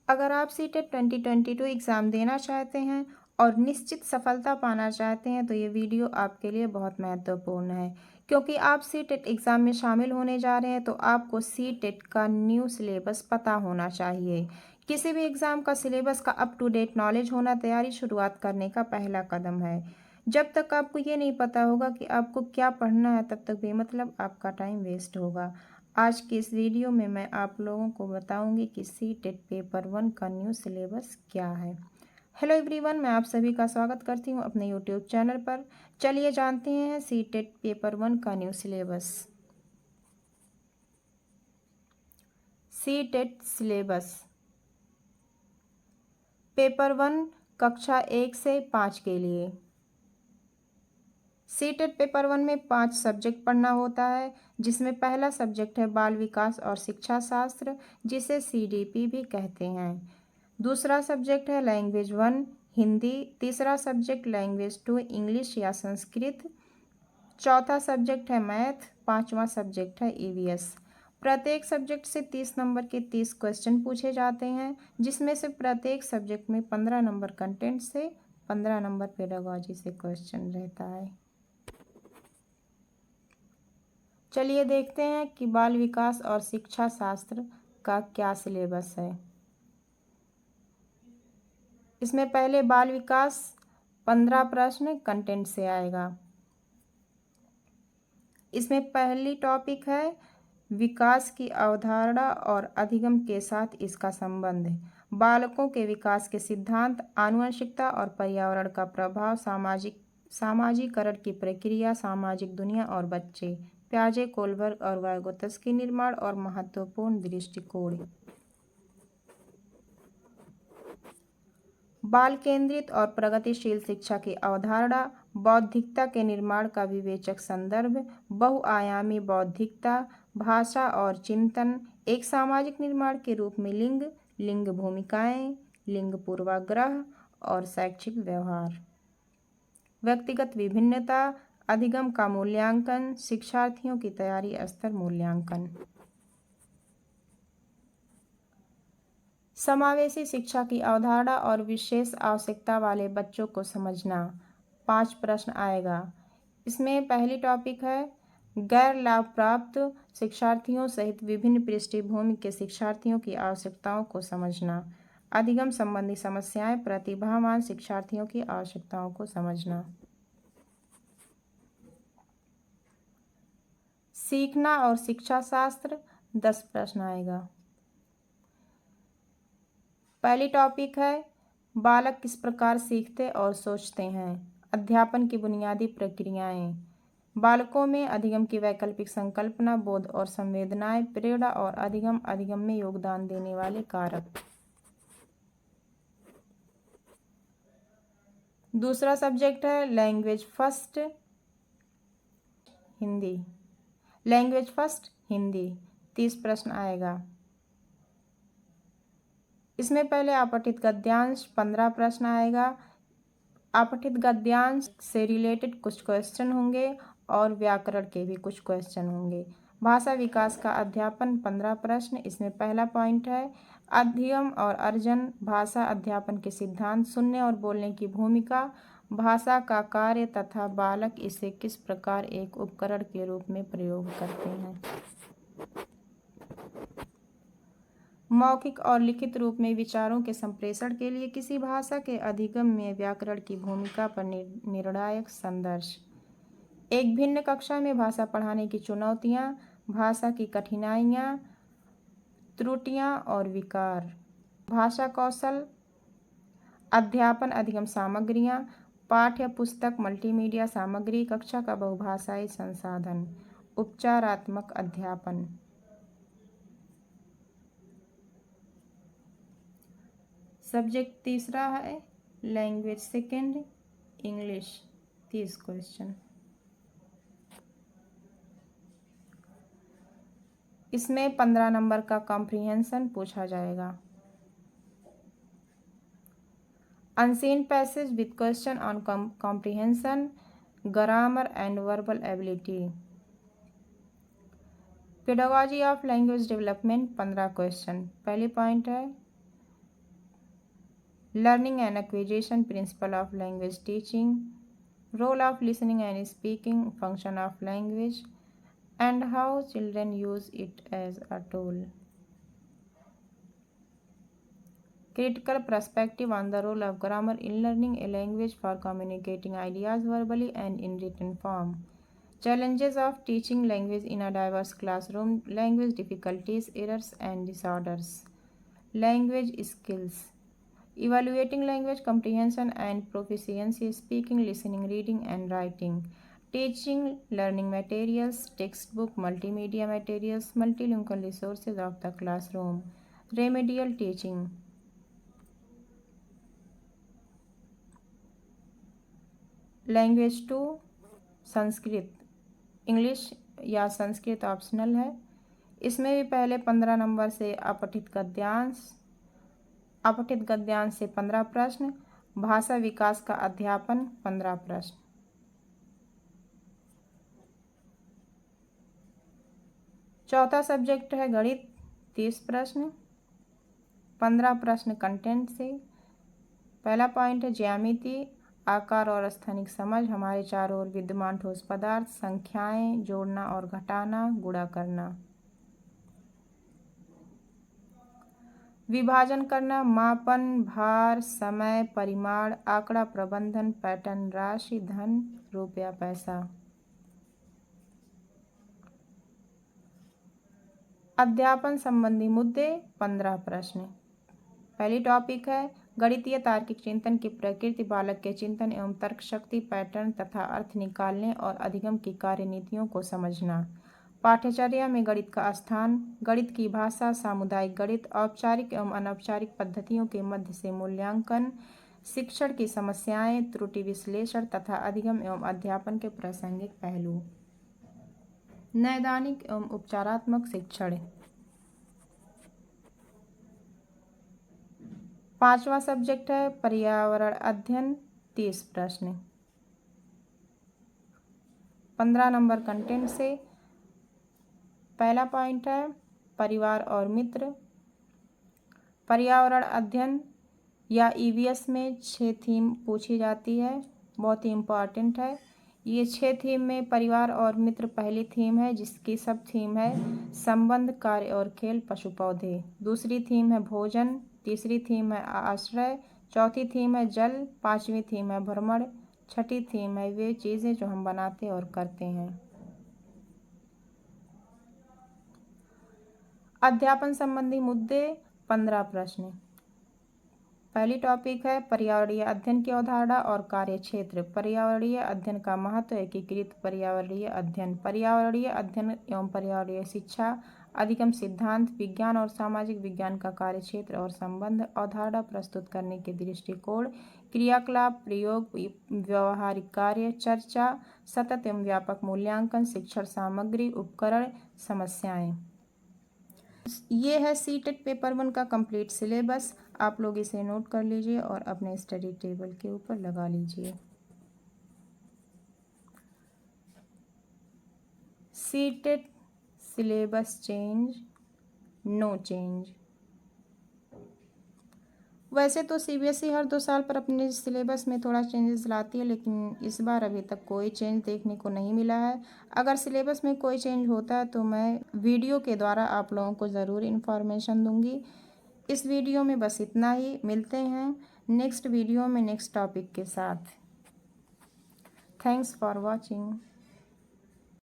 अगर आप CTET 2022 exam देना चाहते हैं और निश्चित सफलता पाना चाहते हैं तो ये वीडियो आपके लिए बहुत महत्वपूर्ण है, क्योंकि आप सीटेट एग्ज़ाम में शामिल होने जा रहे हैं तो आपको सीटेट का न्यू सिलेबस पता होना चाहिए। किसी भी एग्ज़ाम का सिलेबस का अप टू डेट नॉलेज होना तैयारी शुरुआत करने का पहला कदम है। जब तक आपको ये नहीं पता होगा कि आपको क्या पढ़ना है तब तक बेमतलब आपका टाइम वेस्ट होगा। आज की इस वीडियो में मैं आप लोगों को बताऊंगी कि सीटेट पेपर 1 का न्यू सिलेबस क्या है। हेलो एवरीवन, मैं आप सभी का स्वागत करती हूं अपने यूट्यूब चैनल पर। चलिए जानते हैं सीटेट पेपर 1 का new syllabus. CTET syllabus paper 1 कक्षा 1 से 5 के लिए। सीटेट पेपर 1 में 5 सब्जेक्ट पढ़ना होता है, जिसमें पहला सब्जेक्ट है बाल विकास और शिक्षा शास्त्र, जिसे सीडीपी भी कहते हैं। दूसरा सब्जेक्ट है लैंग्वेज 1 हिंदी। तीसरा सब्जेक्ट लैंग्वेज 2 इंग्लिश या संस्कृत। चौथा सब्जेक्ट है मैथ। पांचवा सब्जेक्ट है ईवीएस। प्रत्येक सब्जेक्ट से 30 नंबर के 30 क्वेश्चन पूछे जाते हैं, जिसमें से प्रत्येक सब्जेक्ट में 15 नंबर कंटेंट से 15 नंबर पेडागॉजी से क्वेश्चन रहता है। चलिए देखते हैं कि बाल विकास और शिक्षा शास्त्र का क्या सिलेबस है। इसमें पहले बाल विकास 15 प्रश्न कंटेंट से आएगा। इसमें पहली टॉपिक है विकास की अवधारणा और अधिगम के साथ इसका संबंध। बालकों के विकास के सिद्धांत, आनुवंशिकता और पर्यावरण का प्रभाव, सामाजिकरण की प्रक्रिया, सामाजिक दुनिया और बच्चे, प्याजे, कोलबर्ग और वाइगोत्स्की निर्माण और महत्वपूर्ण दृष्टिकोण। बाल केंद्रित और प्रगतिशील शिक्षा की अवधारणा, बौद्धिकता के निर्माण का विवेचक संदर्भ, बहुआयामी बौद्धिकता, भाषा और चिंतन, एक सामाजिक निर्माण के रूप में लिंग, लिंग भूमिकाएं, लिंग पूर्वाग्रह और शैक्षिक व्यवहार, व्यक्तिगत विभिन्नता, अधिगम का मूल्यांकन, शिक्षार्थियों की तैयारी स्तर मूल्यांकन। समावेशी शिक्षा की अवधारणा और विशेष आवश्यकता वाले बच्चों को समझना। 5 प्रश्न आएगा। इसमें पहली टॉपिक है गैर लाभ प्राप्त शिक्षार्थियों सहित विभिन्न पृष्ठभूमि के शिक्षार्थियों की आवश्यकताओं को समझना। अधिगम संबंधी समस्याएं, प्रतिभावान शिक्षार्थियों की आवश्यकताओं को समझना। सीखना और शिक्षा शास्त्र 10 प्रश्न आएगा। पहली टॉपिक है बालक किस प्रकार सीखते और सोचते हैं, अध्यापन की बुनियादी प्रक्रियाएं, बालकों में अधिगम की वैकल्पिक संकल्पना, बोध और संवेदनाएं, प्रेरणा और अधिगम में योगदान देने वाले कारक। दूसरा सब्जेक्ट है language first Hindi. Language first Hindi 30 प्रश्न आएगा। इसमें पहले अपठित गद्यांश 15 प्रश्न आएगा। अपठित गद्यांश से रिलेटेड कुछ क्वेश्चन होंगे और व्याकरण के भी कुछ क्वेश्चन होंगे। भाषा विकास का अध्यापन 15 प्रश्न। इसमें पहला पॉइंट है अधिगम और अर्जन, भाषा अध्यापन के सिद्धांत, सुनने और बोलने की भूमिका, भाषा का कार्य तथा बालक इसे किस प्रकार एक उपकरण के रूप में प्रयोग करते हैं। मौखिक और लिखित रूप में विचारों के संप्रेषण के लिए किसी भाषा के अधिगम में व्याकरण की भूमिका पर निर्णायक संदर्श। एक भिन्न कक्षा में भाषा पढ़ाने की चुनौतियाँ, भाषा की कठिनाइयाँ, त्रुटियाँ और विकार, भाषा कौशल, अध्यापन अधिगम सामग्रियाँ, पाठ्य पुस्तक, मल्टीमीडिया सामग्री, कक्षा का बहुभाषाई संसाधन, उपचारात्मक अध्यापन। सब्जेक्ट तीसरा है लैंग्वेज सेकेंड इंग्लिश 30 क्वेश्चन। इसमें 15 नंबर का कॉम्प्रिहेंशन पूछा जाएगा। Unseen passage with question on comprehension, grammar and verbal ability. Pedagogy of language development 15 question. पहली पॉइंट है learning and acquisition, principle of language teaching, role of listening and speaking, function of language, and how children use it as a tool. Critical perspective on the role of grammar in learning a language for communicating ideas verbally and in written form. Challenges of teaching language in a diverse classroom, language difficulties, errors and disorders. Language skills. Evaluating language comprehension and proficiency, speaking, listening, reading, and writing. Teaching learning materials, textbook, multimedia materials, multilingual resources of the classroom. Remedial teaching. Language to Sanskrit, English या Sanskrit optional है। इसमें भी पहले 15 number से अपठित गद्यांश से 15 प्रश्न, भाषा विकास का अध्यापन 15 प्रश्न। चौथा सब्जेक्ट है गणित, 30 प्रश्न, 15 प्रश्न कंटेंट से। पहला पॉइंट है ज्यामिति, आकार और स्थानिक समझ, हमारे चारों ओर विद्यमान ठोस पदार्थ, संख्याएं, जोड़ना और घटाना, गुणा करना, विभाजन करना, मापन, भार, समय, परिमाण, आंकड़ा प्रबंधन, पैटर्न, राशि, धन, रुपया, पैसा। अध्यापन संबंधी मुद्दे 15 प्रश्न। पहली टॉपिक है गणितीय तार्किक चिंतन की प्रकृति, बालक के चिंतन एवं तर्क शक्ति, पैटर्न तथा अर्थ निकालने और अधिगम की कार्यनीतियों को समझना। पाठ्यचर्या में गणित का स्थान, गणित की भाषा, सामुदायिक गणित, औपचारिक एवं अनौपचारिक पद्धतियों के मध्य से मूल्यांकन, शिक्षण की समस्याएं, त्रुटि विश्लेषण तथा अधिगम एवं अध्यापन के प्रासंगिक पहलू। नैदानिक एवं उपचारात्मक शिक्षण। पांचवा सब्जेक्ट है पर्यावरण अध्ययन, 30 प्रश्न, 15 नंबर कंटेंट से। पहला पॉइंट है परिवार और मित्र। पर्यावरण अध्ययन या ईवीएस में 6 थीम पूछी जाती है, बहुत ही इम्पॉर्टेंट है। ये 6 थीम में परिवार और मित्र पहली थीम है, जिसकी सब थीम है संबंध, कार्य और खेल, पशु पौधे। दूसरी थीम है भोजन, तीसरी थीम है आश्रय, चौथी थीम है जल, पांचवी थीम है भ्रमण, छठी थीम है वे चीज़ें जो हम बनाते और करते हैं। अध्यापन संबंधी मुद्दे 15 प्रश्न। पहली टॉपिक है पर्यावरणीय अध्ययन की अवधारणा और कार्य क्षेत्र। पर्यावरणीय अध्ययन का महत्व, एकीकृत पर्यावरणीय अध्ययन, पर्यावरणीय अध्ययन एवं पर्यावरणीय शिक्षा, अधिगम सिद्धांत, विज्ञान और सामाजिक विज्ञान का कार्य क्षेत्र और संबंध, अवधारणा प्रस्तुत करने के दृष्टिकोण, क्रियाकलाप, प्रयोग, व्यवहारिक कार्य, चर्चा, सतत एवं व्यापक मूल्यांकन, शिक्षण सामग्री, उपकरण, समस्याएं। ये है सीटेट पेपर 1 का कंप्लीट सिलेबस। आप लोग इसे नोट कर लीजिए और अपने स्टडी टेबल के ऊपर लगा लीजिए। CTET syllabus change, no change. वैसे तो सीबीएसई हर 2 साल पर अपने सिलेबस में थोड़ा चेंजेस लाती है, लेकिन इस बार अभी तक कोई चेंज देखने को नहीं मिला है। अगर सिलेबस में कोई चेंज होता है तो मैं वीडियो के द्वारा आप लोगों को ज़रूर इन्फॉर्मेशन दूंगी। इस वीडियो में बस इतना ही। मिलते हैं नेक्स्ट वीडियो में नेक्स्ट टॉपिक के साथ। Thanks for watching.